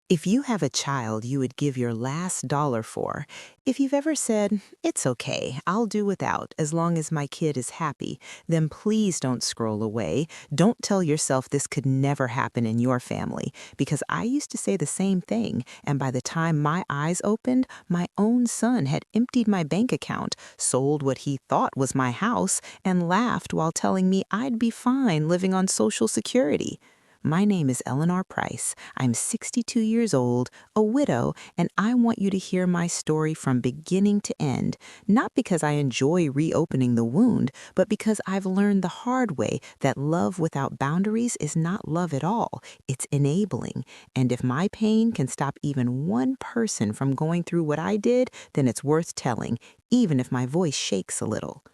If you have a child you would give your last dollar for, if you've ever said, "It's okay, I'll do without as long as my kid is happy," then please don't scroll away. Don't tell yourself this could never happen in your family, because I used to say the same thing, and by the time my eyes opened, my own son had emptied my bank account, sold what he thought was my house, and laughed while telling me I'd be fine living on Social Security. My name is Eleanor Price. I'm 62 years old, a widow, and I want you to hear my story from beginning to end, not because I enjoy reopening the wound, but because I've learned the hard way that love without boundaries is not love at all. It's enabling. And if my pain can stop even one person from going through what I did, then it's worth telling, even if my voice shakes a little.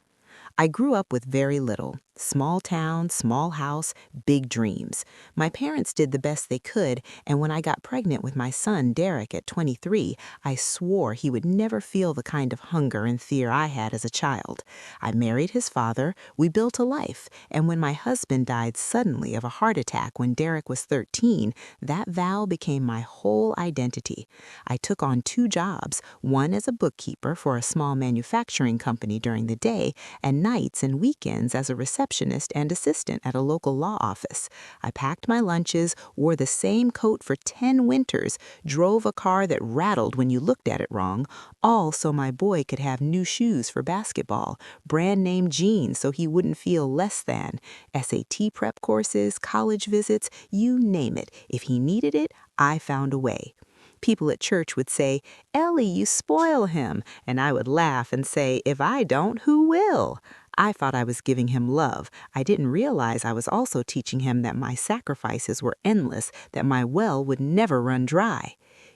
I grew up with very little. Small town, small house, big dreams. My parents did the best they could, and when I got pregnant with my son, Derek, at 23, I swore he would never feel the kind of hunger and fear I had as a child. I married his father, we built a life, and when my husband died suddenly of a heart attack when Derek was 13, that vow became my whole identity. I took on two jobs, one as a bookkeeper for a small manufacturing company during the day, and nights and weekends as a receptionist and assistant at a local law office. I packed my lunches, wore the same coat for 10 winters, drove a car that rattled when you looked at it wrong, all so my boy could have new shoes for basketball, brand name jeans so he wouldn't feel less than, SAT prep courses, college visits, you name it. If he needed it, I found a way. People at church would say, "Ellie, you spoil him." And I would laugh and say, "If I don't, who will?" I thought I was giving him love. I didn't realize I was also teaching him that my sacrifices were endless, that my well would never run dry.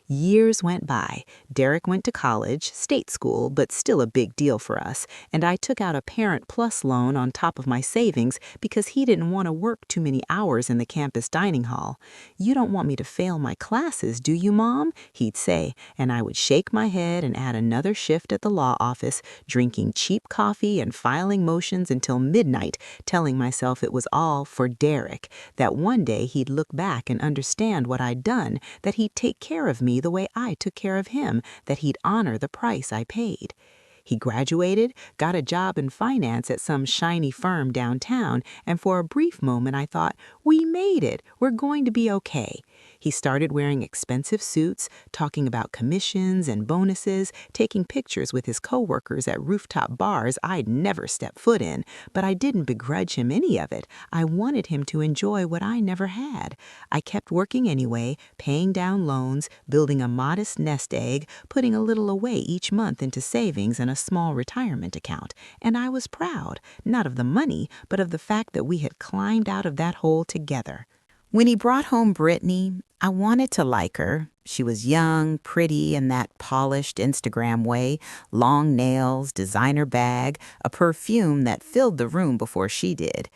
Years went by. Derek went to college, state school, but still a big deal for us, and I took out a Parent Plus loan on top of my savings because he didn't want to work too many hours in the campus dining hall. "You don't want me to fail my classes, do you, Mom?" he'd say, and I would shake my head and add another shift at the law office, drinking cheap coffee and filing motions until midnight, telling myself it was all for Derek, that one day he'd look back and understand what I'd done, that he'd take care of me the way I took care of him, that he'd honor the price I paid. He graduated, got a job in finance at some shiny firm downtown, and for a brief moment I thought, "We made it. We're going to be okay." He started wearing expensive suits, talking about commissions and bonuses, taking pictures with his coworkers at rooftop bars I'd never stepped foot in, but I didn't begrudge him any of it. I wanted him to enjoy what I never had. I kept working anyway, paying down loans, building a modest nest egg, putting a little away each month into savings and a small retirement account, and I was proud, not of the money, but of the fact that we had climbed out of that hole together. When he brought home Britney, I wanted to like her. She was young, pretty in that polished Instagram way, long nails, designer bag, a perfume that filled the room before she did.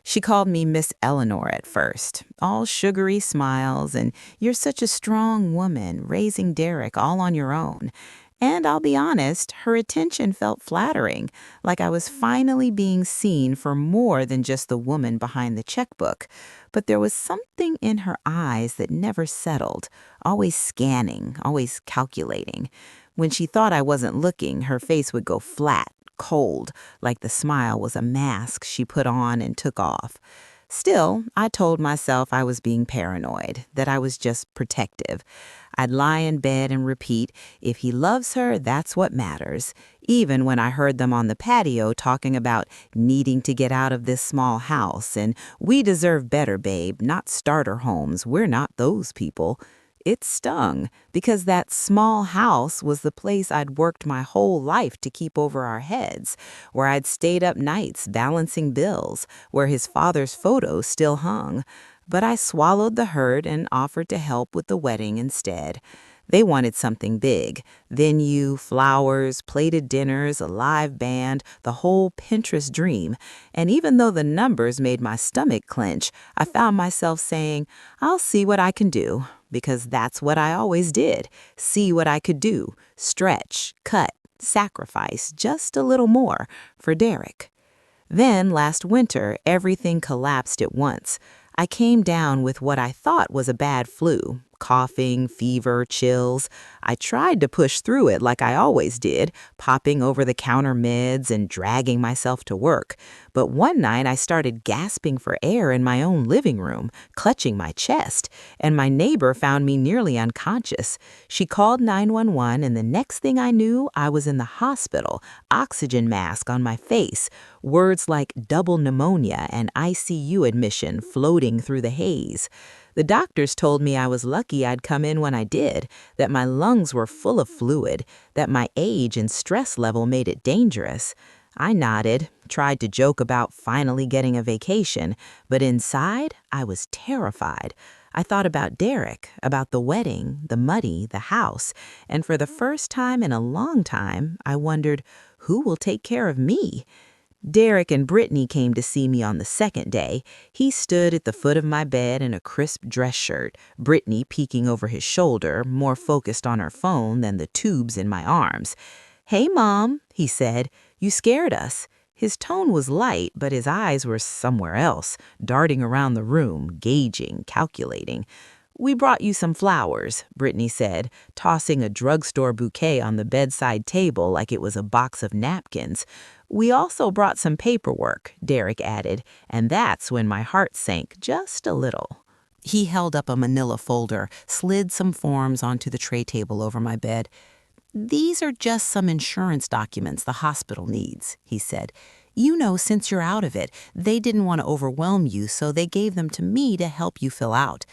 She called me Miss Eleanor at first, all sugary smiles, and "You're such a strong woman, raising Derek all on your own." And I'll be honest, her attention felt flattering, like I was finally being seen for more than just the woman behind the checkbook. But there was something in her eyes that never settled, always scanning, always calculating. When she thought I wasn't looking, her face would go flat, cold, like the smile was a mask she put on and took off. Still, I told myself I was being paranoid, that I was just protective. I'd lie in bed and repeat, "If he loves her, that's what matters," even when I heard them on the patio talking about needing to get out of this small house and "We deserve better, babe, not starter homes. We're not those people." It stung because that small house was the place I'd worked my whole life to keep over our heads, where I'd stayed up nights balancing bills, where his father's photos still hung. But I swallowed the hurt and offered to help with the wedding instead. They wanted something big: venue, flowers, plated dinners, a live band, the whole Pinterest dream. And even though the numbers made my stomach clench, I found myself saying, "I'll see what I can do," because that's what I always did. See what I could do, stretch, cut, sacrifice just a little more for Derek. Then, last winter, everything collapsed at once. I came down with what I thought was a bad flu, coughing, fever, chills. I tried to push through it like I always did, popping over-the-counter meds and dragging myself to work. But one night I started gasping for air in my own living room, clutching my chest, and my neighbor found me nearly unconscious. She called 911, and the next thing I knew, I was in the hospital, oxygen mask on my face, words like double pneumonia and ICU admission floating through the haze. The doctors told me I was lucky I'd come in when I did, that my lungs were full of fluid, that my age and stress level made it dangerous. I nodded, tried to joke about finally getting a vacation, but inside, I was terrified. I thought about Derek, about the wedding, the money, the house, and for the first time in a long time, I wondered, who will take care of me? Derek and Britney came to see me on the second day. He stood at the foot of my bed in a crisp dress shirt, Britney peeking over his shoulder, more focused on her phone than the tubes in my arms. "Hey, Mom," he said, "you scared us." His tone was light, but his eyes were somewhere else, darting around the room, gauging, calculating. "We brought you some flowers," Britney said, tossing a drugstore bouquet on the bedside table like it was a box of napkins. "We also brought some paperwork," Derek added, and that's when my heart sank just a little. He held up a manila folder, slid some forms onto the tray table over my bed. "These are just some insurance documents the hospital needs," he said. "You know, since you're out of it, they didn't want to overwhelm you, so they gave them to me to help you fill out."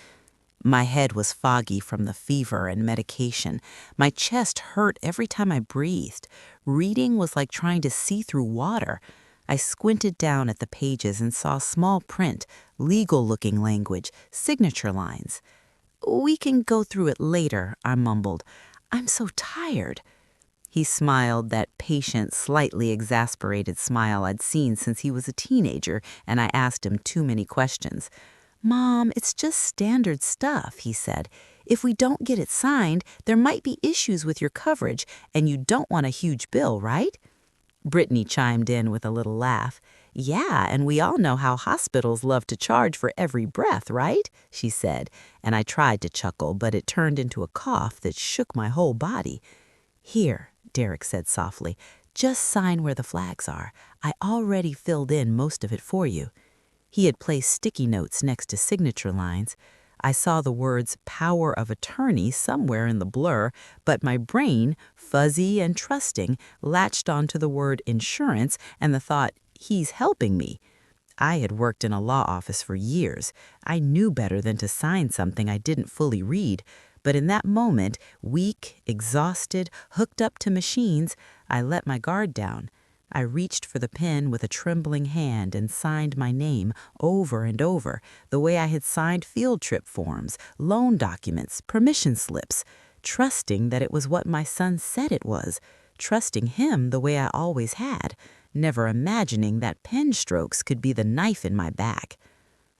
My head was foggy from the fever and medication. My chest hurt every time I breathed. Reading was like trying to see through water. I squinted down at the pages and saw small print, legal-looking language, signature lines. "We can go through it later," I mumbled. "I'm so tired." He smiled, that patient, slightly exasperated smile I'd seen since he was a teenager, and I asked him too many questions. "Mom, it's just standard stuff," he said. "If we don't get it signed, there might be issues with your coverage, and you don't want a huge bill, right?" Brittany chimed in with a little laugh. "Yeah, and we all know how hospitals love to charge for every breath, right?" she said, and I tried to chuckle, but it turned into a cough that shook my whole body. "Here," Derek said softly, "just sign where the flags are. I already filled in most of it for you." He had placed sticky notes next to signature lines. I saw the words power of attorney somewhere in the blur, but my brain, fuzzy and trusting, latched onto the word insurance and the thought, he's helping me. I had worked in a law office for years. I knew better than to sign something I didn't fully read. But in that moment, weak, exhausted, hooked up to machines, I let my guard down. I reached for the pen with a trembling hand and signed my name over and over, the way I had signed field trip forms, loan documents, permission slips, trusting that it was what my son said it was, trusting him the way I always had, never imagining that pen strokes could be the knife in my back.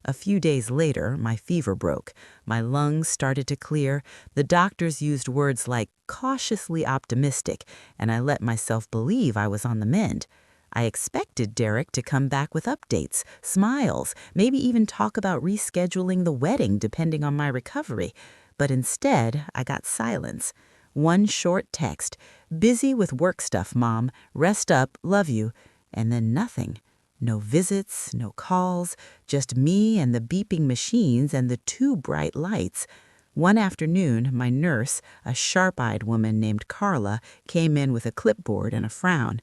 A few days later, my fever broke. My lungs started to clear. The doctors used words like cautiously optimistic, and I let myself believe I was on the mend. I expected Derek to come back with updates, smiles, maybe even talk about rescheduling the wedding depending on my recovery. But instead, I got silence. One short text, "Busy with work stuff, Mom. Rest up, love you." And then nothing. No visits, no calls, just me and the beeping machines and the two bright lights. One afternoon, my nurse, a sharp-eyed woman named Carla, came in with a clipboard and a frown.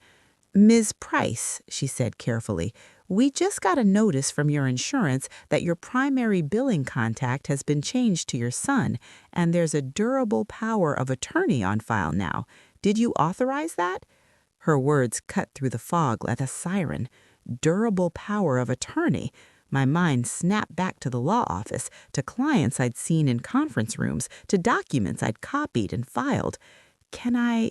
"Ms. Price," she said carefully, "we just got a notice from your insurance that your primary billing contact has been changed to your son, and there's a durable power of attorney on file now. Did you authorize that?" Her words cut through the fog like a siren. Durable power of attorney. My mind snapped back to the law office, to clients I'd seen in conference rooms, to documents I'd copied and filed. Can I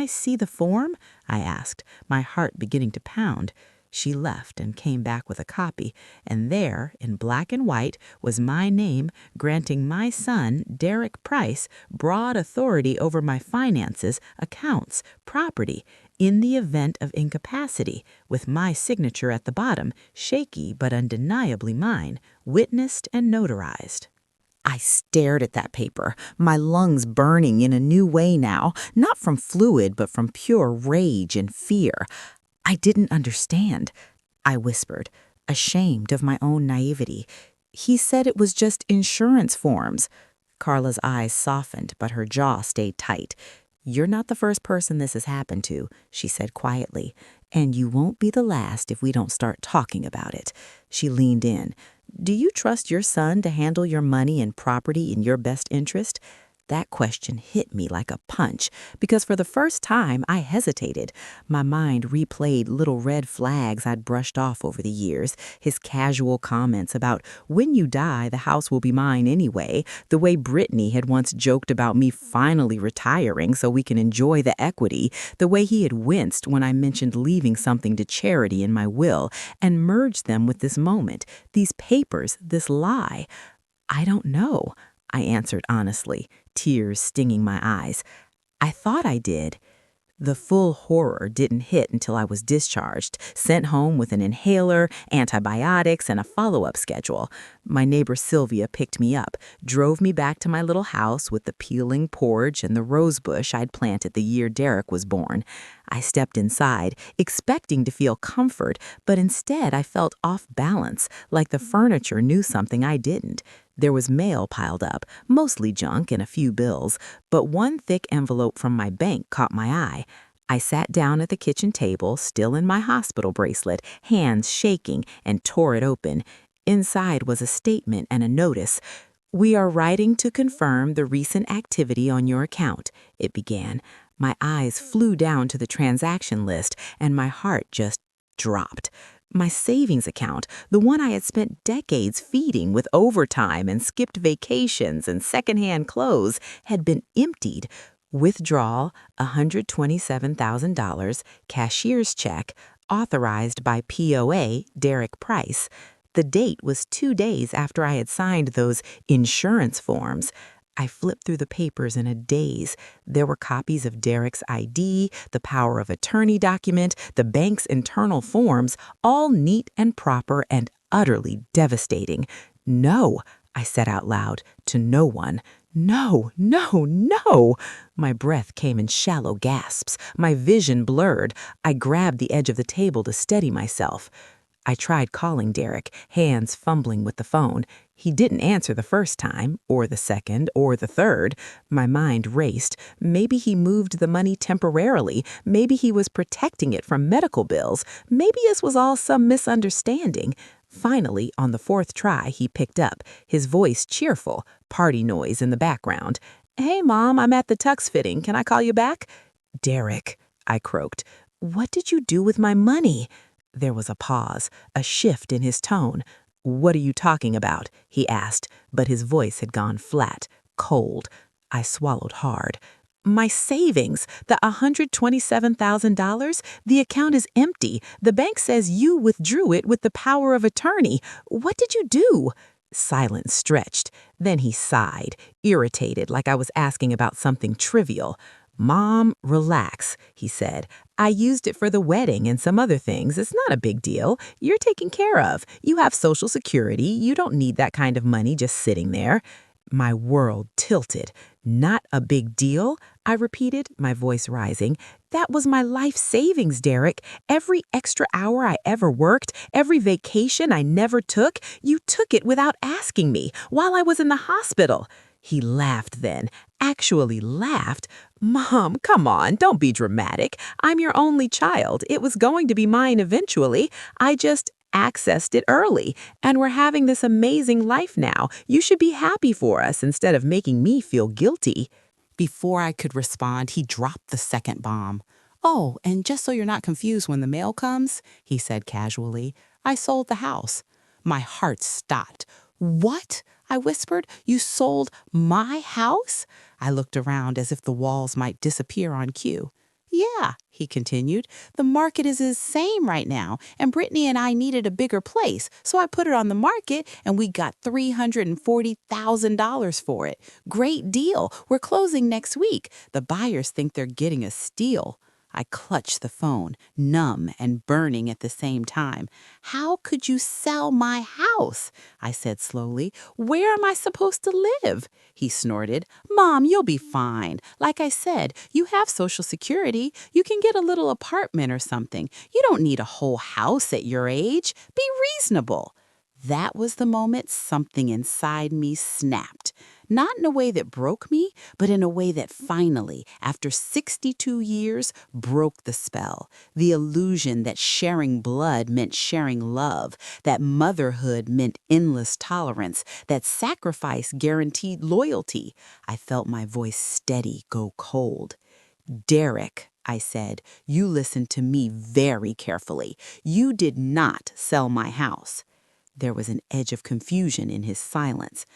see the form?" I asked, my heart beginning to pound. She left and came back with a copy, and there, in black and white, was my name granting my son, Derek Price, broad authority over my finances, accounts, property, in the event of incapacity, with my signature at the bottom, shaky but undeniably mine, witnessed and notarized. I stared at that paper, my lungs burning in a new way now, not from fluid, but from pure rage and fear. I didn't understand, I whispered, ashamed of my own naivety. He said it was just insurance forms. Carla's eyes softened, but her jaw stayed tight. You're not the first person this has happened to, she said quietly, and you won't be the last if we don't start talking about it. She leaned in. Do you trust your son to handle your money and property in your best interest? That question hit me like a punch, because for the first time I hesitated. My mind replayed little red flags I'd brushed off over the years, his casual comments about, when you die, the house will be mine anyway, the way Britney had once joked about me finally retiring so we can enjoy the equity, the way he had winced when I mentioned leaving something to charity in my will, and merged them with this moment, these papers, this lie. I don't know, I answered honestly, tears stinging my eyes. I thought I did. The full horror didn't hit until I was discharged, sent home with an inhaler, antibiotics, and a follow-up schedule. My neighbor Sylvia picked me up, drove me back to my little house with the peeling porch and the rose bush I'd planted the year Derek was born. I stepped inside, expecting to feel comfort, but instead I felt off balance, like the furniture knew something I didn't. There was mail piled up, mostly junk and a few bills, but one thick envelope from my bank caught my eye. I sat down at the kitchen table, still in my hospital bracelet, hands shaking, and tore it open. Inside was a statement and a notice. We are writing to confirm the recent activity on your account, it began. My eyes flew down to the transaction list, and my heart just dropped. My savings account, the one I had spent decades feeding with overtime and skipped vacations and secondhand clothes, had been emptied. Withdrawal, $127,000, cashier's check, authorized by POA Derek Price. The date was 2 days after I had signed those insurance forms. I flipped through the papers in a daze. There were copies of Derek's ID, the power of attorney document, the bank's internal forms, all neat and proper and utterly devastating. No, I said out loud, to no one. No, no, no! My breath came in shallow gasps. My vision blurred. I grabbed the edge of the table to steady myself. I tried calling Derek, hands fumbling with the phone. He didn't answer the first time, or the second, or the third. My mind raced. Maybe he moved the money temporarily. Maybe he was protecting it from medical bills. Maybe this was all some misunderstanding. Finally, on the fourth try, he picked up, his voice cheerful, party noise in the background. Hey, Mom, I'm at the tux fitting. Can I call you back? Derek, I croaked. What did you do with my money? There was a pause, a shift in his tone. What are you talking about? He asked, but his voice had gone flat, cold. I swallowed hard. My savings, the $127,000, the account is empty. The bank says you withdrew it with the power of attorney. What did you do? Silence stretched. Then he sighed, irritated, like I was asking about something trivial. Mom, relax, he said. I used it for the wedding and some other things. It's not a big deal. You're taken care of. You have Social Security. You don't need that kind of money just sitting there. My world tilted. Not a big deal? I repeated, my voice rising. That was my life savings, Derek. Every extra hour I ever worked, every vacation I never took, you took it without asking me while I was in the hospital. He laughed then, actually laughed. Mom, come on, don't be dramatic. I'm your only child. It was going to be mine eventually. I just accessed it early, and we're having this amazing life now. You should be happy for us instead of making me feel guilty. Before I could respond, he dropped the second bomb. Oh, and just so you're not confused when the mail comes, he said casually, I sold the house. My heart stopped. What? I whispered. You sold my house? I looked around as if the walls might disappear on cue. Yeah, he continued, the market is insane right now, and Britney and I needed a bigger place, so I put it on the market, and we got $340,000 for it. Great deal. We're closing next week. The buyers think they're getting a steal. I clutched the phone, numb and burning at the same time. "How could you sell my house?" I said slowly. "Where am I supposed to live?" He snorted. "Mom, you'll be fine. Like I said, you have Social Security. You can get a little apartment or something. You don't need a whole house at your age. Be reasonable." That was the moment something inside me snapped. Not in a way that broke me, but in a way that finally, after 62 years, broke the spell. The illusion that sharing blood meant sharing love, that motherhood meant endless tolerance, that sacrifice guaranteed loyalty. I felt my voice steady go cold. "Derek," I said, "you listened to me very carefully. You did not sell my house." There was an edge of confusion in his silence.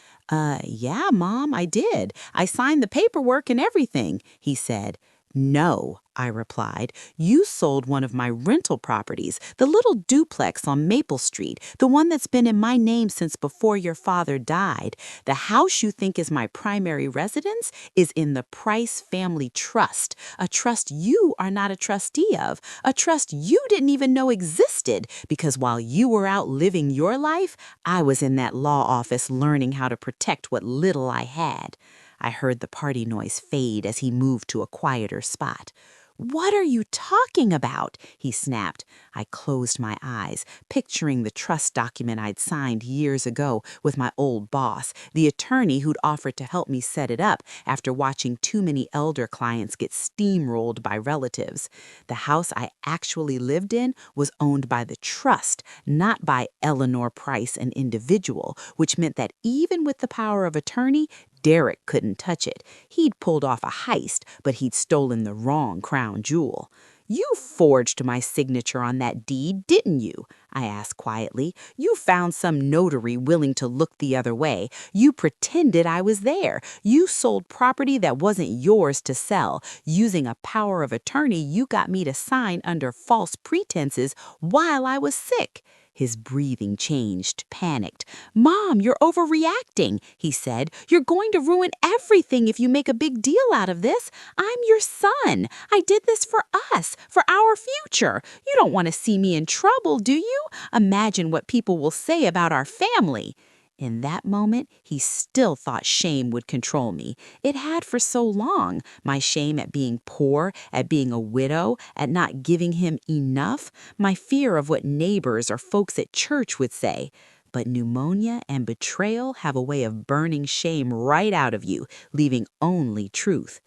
Yeah, Mom, I did. I signed the paperwork and everything," he said. "No," I replied. "You sold one of my rental properties, the little duplex on Maple Street, the one that's been in my name since before your father died. The house you think is my primary residence is in the Price Family Trust, a trust you are not a trustee of, a trust you didn't even know existed, because while you were out living your life, I was in that law office learning how to protect what little I had." I heard the party noise fade as he moved to a quieter spot. "What are you talking about?" he snapped. I closed my eyes, picturing the trust document I'd signed years ago with my old boss, the attorney who'd offered to help me set it up after watching too many elder clients get steamrolled by relatives. The house I actually lived in was owned by the trust, not by Eleanor Price, an individual, which meant that even with the power of attorney, Derek couldn't touch it. He'd pulled off a heist, but he'd stolen the wrong crown jewel. "You forged my signature on that deed, didn't you?" I asked quietly. "You found some notary willing to look the other way. You pretended I was there. You sold property that wasn't yours to sell, using a power of attorney you got me to sign under false pretenses while I was sick." His breathing changed, panicked. "Mom, you're overreacting," he said. "You're going to ruin everything if you make a big deal out of this. I'm your son. I did this for us, for our future. You don't want to see me in trouble, do you? Imagine what people will say about our family." In that moment, he still thought shame would control me. It had for so long. My shame at being poor, at being a widow, at not giving him enough, my fear of what neighbors or folks at church would say. But pneumonia and betrayal have a way of burning shame right out of you, leaving only truth.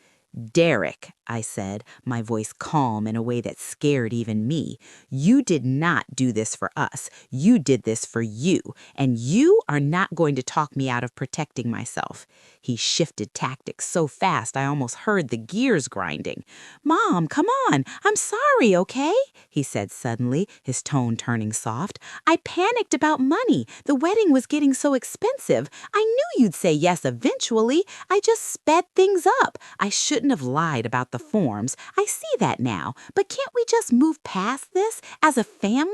"Derek," I said, my voice calm in a way that scared even me, "you did not do this for us. You did this for you, and you are not going to talk me out of protecting myself." He shifted tactics so fast I almost heard the gears grinding. "Mom, come on. I'm sorry, okay?" he said suddenly, his tone turning soft. "I panicked about money. The wedding was getting so expensive. I knew you'd say yes eventually. I just sped things up. I shouldn't have lied about the forms. I see that now. But can't we just move past this as a family?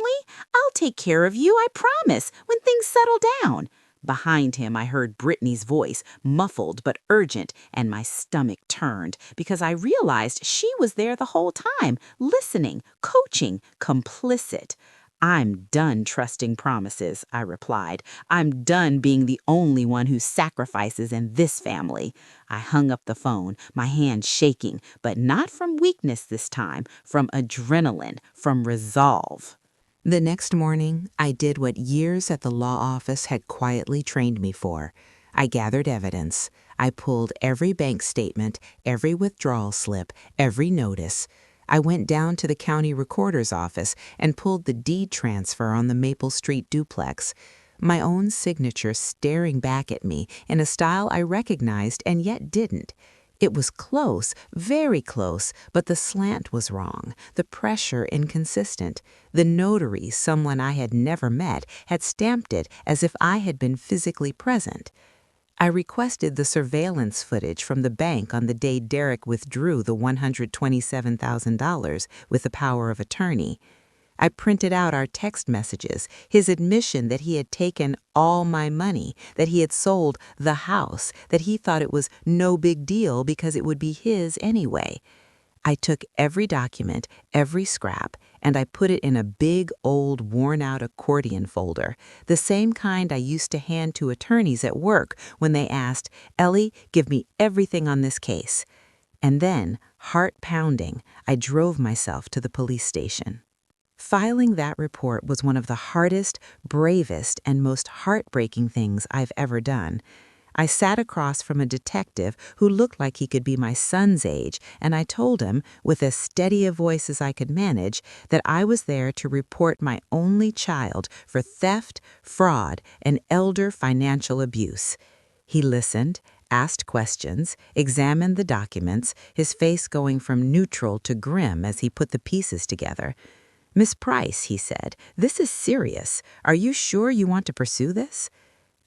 I'll take care of you, I promise, when things settle down." Behind him, I heard Britney's voice, muffled but urgent, and my stomach turned because I realized she was there the whole time, listening, coaching, complicit. "I'm done trusting promises," I replied. "I'm done being the only one who sacrifices in this family." I hung up the phone, my hand shaking, but not from weakness this time, from adrenaline, from resolve. The next morning, I did what years at the law office had quietly trained me for. I gathered evidence. I pulled every bank statement, every withdrawal slip, every notice. I went down to the county recorder's office and pulled the deed transfer on the Maple Street duplex. My own signature staring back at me in a style I recognized and yet didn't. It was close, very close, but the slant was wrong, the pressure inconsistent. The notary, someone I had never met, had stamped it as if I had been physically present. I requested the surveillance footage from the bank on the day Derek withdrew the $127,000 with the power of attorney. I printed out our text messages, his admission that he had taken all my money, that he had sold the house, that he thought it was no big deal because it would be his anyway. I took every document, every scrap, and I put it in a big, old, worn-out accordion folder, the same kind I used to hand to attorneys at work when they asked, "Ellie, give me everything on this case." And then, heart pounding, I drove myself to the police station. Filing that report was one of the hardest, bravest, and most heartbreaking things I've ever done. I sat across from a detective who looked like he could be my son's age, and I told him, with as steady a voice as I could manage, that I was there to report my only child for theft, fraud, and elder financial abuse. He listened, asked questions, examined the documents, his face going from neutral to grim as he put the pieces together. "Miss Price," he said, "this is serious. Are you sure you want to pursue this?"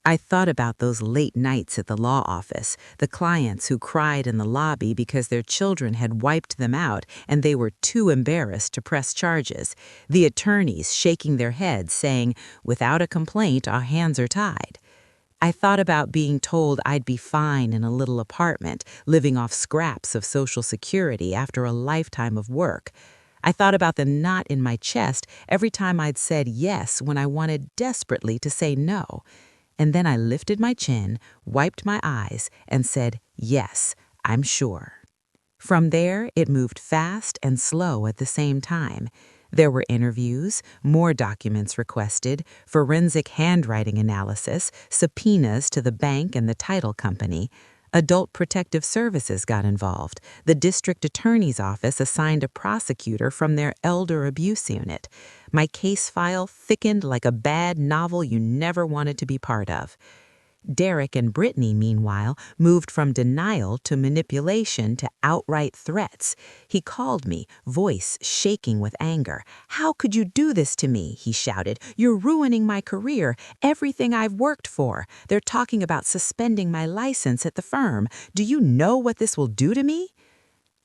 I thought about those late nights at the law office, the clients who cried in the lobby because their children had wiped them out and they were too embarrassed to press charges, the attorneys shaking their heads saying, "Without a complaint, our hands are tied." I thought about being told I'd be fine in a little apartment, living off scraps of Social Security after a lifetime of work. I thought about the knot in my chest every time I'd said yes when I wanted desperately to say no. And then I lifted my chin, wiped my eyes, and said, "Yes, I'm sure." From there, it moved fast and slow at the same time. There were interviews, more documents requested, forensic handwriting analysis, subpoenas to the bank and the title company. Adult Protective Services got involved. The district attorney's office assigned a prosecutor from their elder abuse unit. My case file thickened like a bad novel you never wanted to be part of. Derek and Britney, meanwhile, moved from denial to manipulation to outright threats. He called me, voice shaking with anger. "How could you do this to me?" he shouted. "You're ruining my career, everything I've worked for. They're talking about suspending my license at the firm. Do you know what this will do to me?"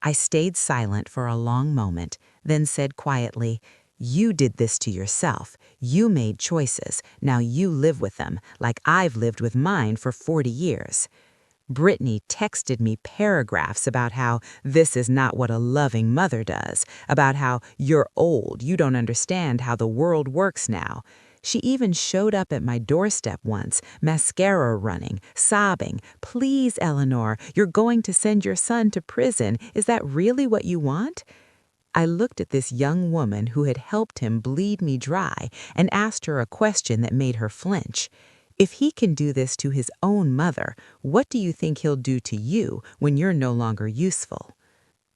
I stayed silent for a long moment, then said quietly, "You did this to yourself. You made choices. Now you live with them, like I've lived with mine for 40 years. Brittany texted me paragraphs about how this is not what a loving mother does, about how you're old, you don't understand how the world works now. She even showed up at my doorstep once, mascara running, sobbing, "Please, Eleanor, you're going to send your son to prison. Is that really what you want?" I looked at this young woman who had helped him bleed me dry and asked her a question that made her flinch. If he can do this to his own mother, what do you think he'll do to you when you're no longer useful?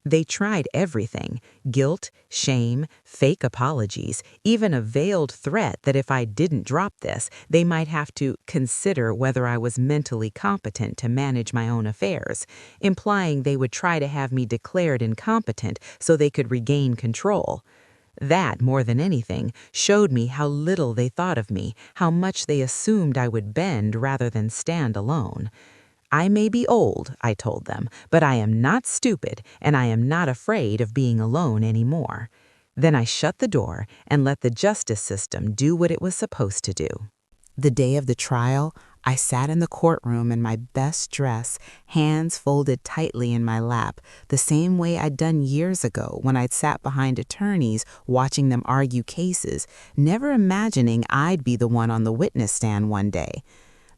They tried everything: guilt, shame, fake apologies, even a veiled threat that if I didn't drop this, they might have to consider whether I was mentally competent to manage my own affairs, implying they would try to have me declared incompetent so they could regain control. That, more than anything, showed me how little they thought of me, how much they assumed I would bend rather than stand alone. "I may be old," I told them, "but I am not stupid, and I am not afraid of being alone anymore." Then I shut the door and let the justice system do what it was supposed to do. The day of the trial, I sat in the courtroom in my best dress, hands folded tightly in my lap, the same way I'd done years ago when I'd sat behind attorneys watching them argue cases, never imagining I'd be the one on the witness stand one day.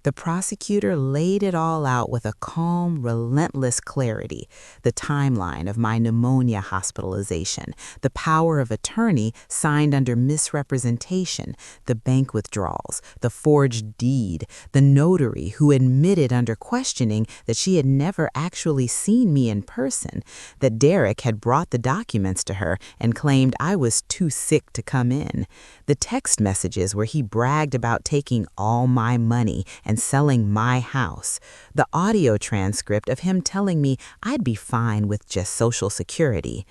The prosecutor laid it all out with a calm, relentless clarity: the timeline of my pneumonia hospitalization, the power of attorney signed under misrepresentation, the bank withdrawals, the forged deed, the notary who admitted under questioning that she had never actually seen me in person, that Derek had brought the documents to her and claimed I was too sick to come in, the text messages where he bragged about taking all my money and selling my house, the audio transcript of him telling me I'd be fine with just Social Security.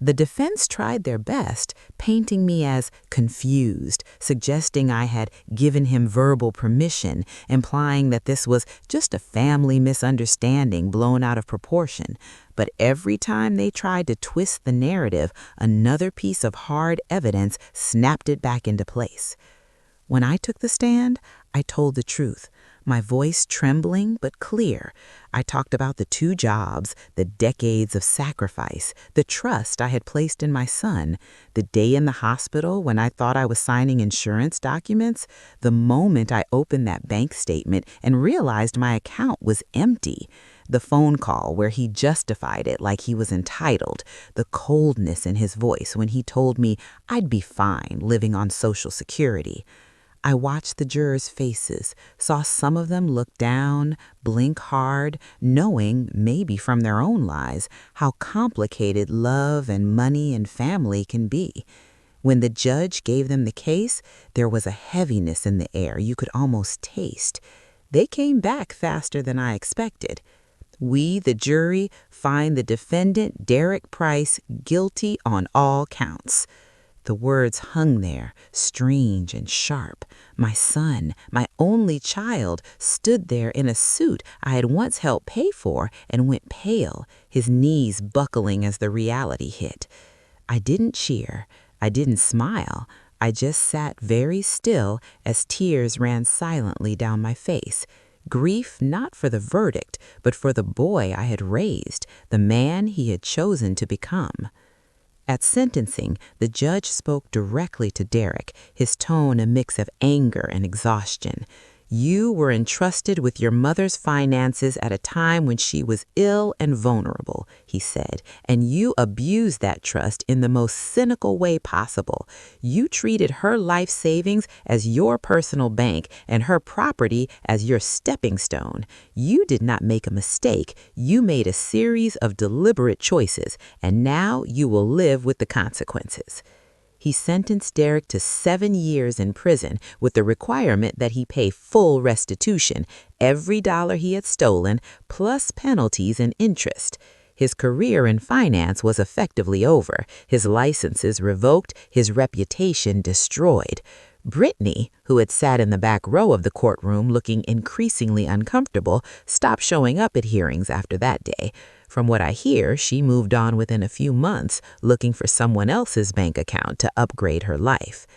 The defense tried their best, painting me as confused, suggesting I had given him verbal permission, implying that this was just a family misunderstanding blown out of proportion. But every time they tried to twist the narrative, another piece of hard evidence snapped it back into place. When I took the stand, I told the truth. my voice trembling but clear. I talked about the 2 jobs, the decades of sacrifice, the trust I had placed in my son, the day in the hospital when I thought I was signing insurance documents, the moment I opened that bank statement and realized my account was empty, the phone call where he justified it like he was entitled, the coldness in his voice when he told me I'd be fine living on Social Security. I watched the jurors' faces, saw some of them look down, blink hard, knowing, maybe from their own lives, how complicated love and money and family can be. When the judge gave them the case, there was a heaviness in the air you could almost taste. They came back faster than I expected. We, the jury, find the defendant, Derek Price, guilty on all counts. The words hung there, strange and sharp. My son, my only child, stood there in a suit I had once helped pay for and went pale, his knees buckling as the reality hit. I didn't cheer. I didn't smile. I just sat very still as tears ran silently down my face. Grief not for the verdict, but for the boy I had raised, the man he had chosen to become. At sentencing, the judge spoke directly to Derek, his tone a mix of anger and exhaustion. You were entrusted with your mother's finances at a time when she was ill and vulnerable, he said, and you abused that trust in the most cynical way possible. You treated her life savings as your personal bank and her property as your stepping stone. You did not make a mistake. You made a series of deliberate choices, and now you will live with the consequences. He sentenced Derek to 7 years in prison with the requirement that he pay full restitution, every dollar he had stolen, plus penalties and interest. His career in finance was effectively over, his licenses revoked, his reputation destroyed. Britney, who had sat in the back row of the courtroom looking increasingly uncomfortable, stopped showing up at hearings after that day. From what I hear, she moved on within a few months, looking for someone else's bank account to upgrade her life.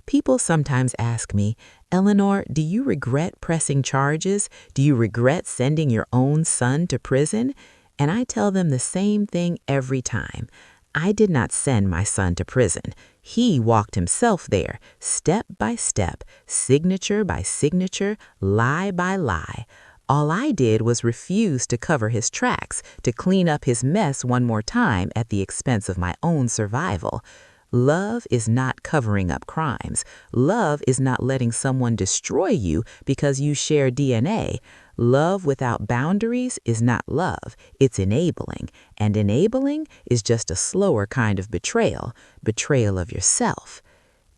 People sometimes ask me, Eleanor, do you regret pressing charges? Do you regret sending your own son to prison? And I tell them the same thing every time. I did not send my son to prison. He walked himself there, step by step, signature by signature, lie by lie. All I did was refuse to cover his tracks, to clean up his mess one more time at the expense of my own survival. Love is not covering up crimes. Love is not letting someone destroy you because you share DNA. Love without boundaries is not love. It's enabling. And enabling is just a slower kind of betrayal, betrayal of yourself.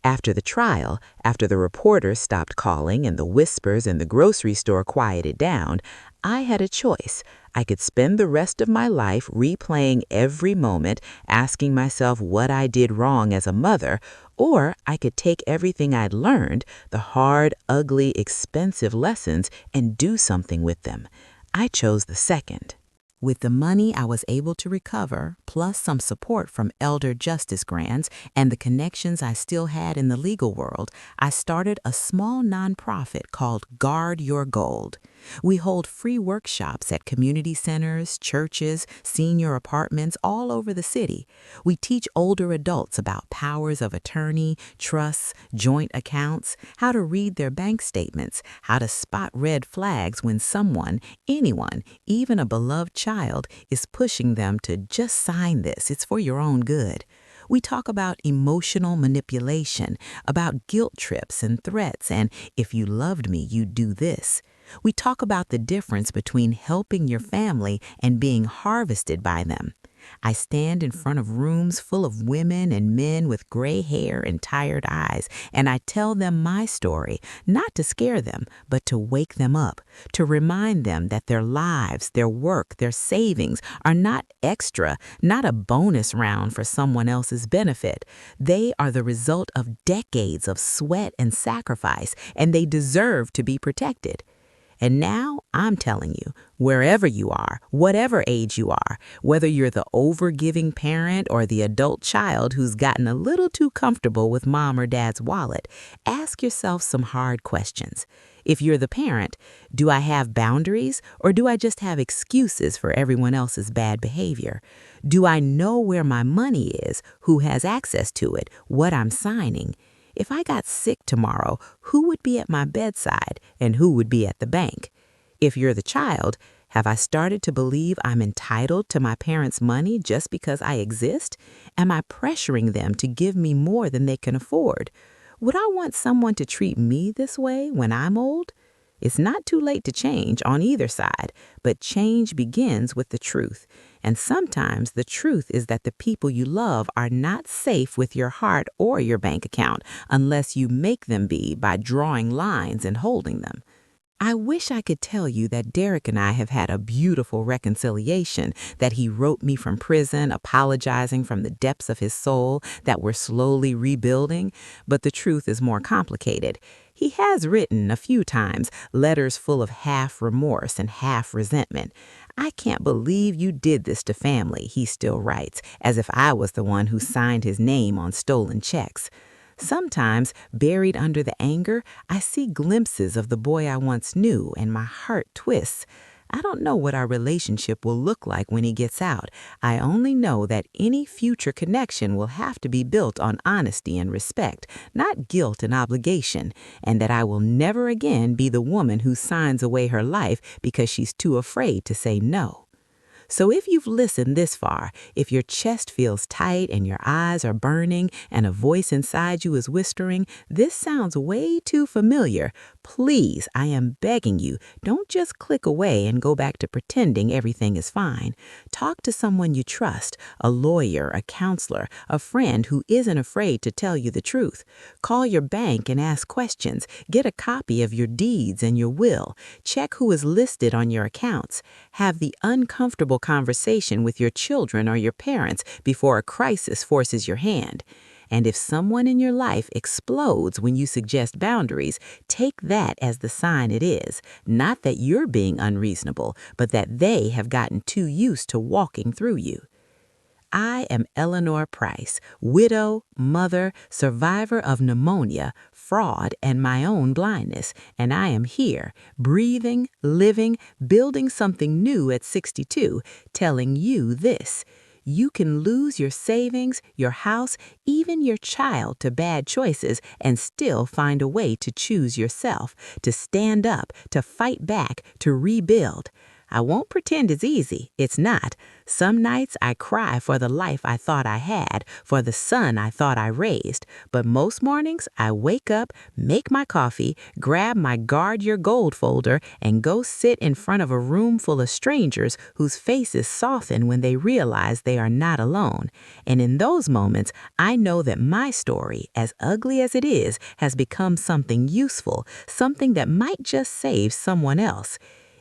After the trial, after the reporters stopped calling and the whispers in the grocery store quieted down, I had a choice. I could spend the rest of my life replaying every moment, asking myself what I did wrong as a mother, or I could take everything I'd learned, the hard, ugly, expensive lessons, and do something with them. I chose the second. With the money I was able to recover, plus some support from elder justice grants and the connections I still had in the legal world, I started a small nonprofit called Guard Your Gold. We hold free workshops at community centers, churches, senior apartments all over the city. We teach older adults about powers of attorney, trusts, joint accounts, how to read their bank statements, how to spot red flags when someone, anyone, even a beloved child, is pushing them to just sign this. It's for your own good. We talk about emotional manipulation, about guilt trips and threats, and if you loved me, you'd do this. We talk about the difference between helping your family and being harvested by them. I stand in front of rooms full of women and men with gray hair and tired eyes, and I tell them my story, not to scare them, but to wake them up, to remind them that their lives, their work, their savings are not extra, not a bonus round for someone else's benefit. They are the result of decades of sweat and sacrifice, and they deserve to be protected. And now I'm telling you, wherever you are, whatever age you are, whether you're the overgiving parent or the adult child who's gotten a little too comfortable with mom or dad's wallet, ask yourself some hard questions. If you're the parent, do I have boundaries or do I just have excuses for everyone else's bad behavior? Do I know where my money is, who has access to it, what I'm signing? If I got sick tomorrow, who would be at my bedside and who would be at the bank? If you're the child, have I started to believe I'm entitled to my parents' money just because I exist? Am I pressuring them to give me more than they can afford? Would I want someone to treat me this way when I'm old? It's not too late to change on either side, but change begins with the truth. And sometimes the truth is that the people you love are not safe with your heart or your bank account unless you make them be by drawing lines and holding them. I wish I could tell you that Derek and I have had a beautiful reconciliation, that he wrote me from prison, apologizing from the depths of his soul, that we're slowly rebuilding, but the truth is more complicated. He has written a few times letters full of half remorse and half resentment. I can't believe you did this to family, he still writes, as if I was the one who signed his name on stolen checks. Sometimes, buried under the anger, I see glimpses of the boy I once knew and my heart twists. I don't know what our relationship will look like when he gets out. I only know that any future connection will have to be built on honesty and respect, not guilt and obligation, and that I will never again be the woman who signs away her life because she's too afraid to say no. So if you've listened this far, if your chest feels tight and your eyes are burning and a voice inside you is whispering, "This sounds way too familiar," please, I am begging you, don't just click away and go back to pretending everything is fine. Talk to someone you trust, a lawyer, a counselor, a friend who isn't afraid to tell you the truth. Call your bank and ask questions. Get a copy of your deeds and your will. Check who is listed on your accounts. Have the uncomfortable conversation with your children or your parents before a crisis forces your hand. And if someone in your life explodes when you suggest boundaries, take that as the sign it is. Not that you're being unreasonable, but that they have gotten too used to walking through you. I am Eleanor Price, widow, mother, survivor of pneumonia, fraud, and my own blindness, and I am here, breathing, living, building something new at 62, telling you this. You can lose your savings, your house, even your child to bad choices and still find a way to choose yourself, to stand up, to fight back, to rebuild. I won't pretend it's easy. It's not. Some nights I cry for the life I thought I had, for the son I thought I raised. But most mornings I wake up, make my coffee, grab my Guard Your Gold folder, and go sit in front of a room full of strangers whose faces soften when they realize they are not alone. And in those moments, I know that my story, as ugly as it is, has become something useful, something that might just save someone else.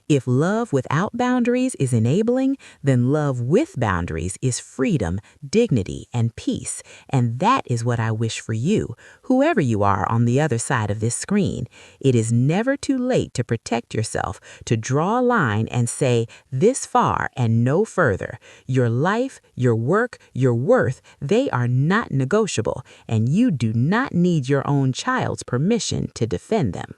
If love without boundaries is enabling, then love with boundaries is freedom, dignity, and peace. And that is what I wish for you, whoever you are on the other side of this screen. It is never too late to protect yourself, to draw a line and say, this far and no further. Your life, your work, your worth, they are not negotiable, and you do not need your own child's permission to defend them.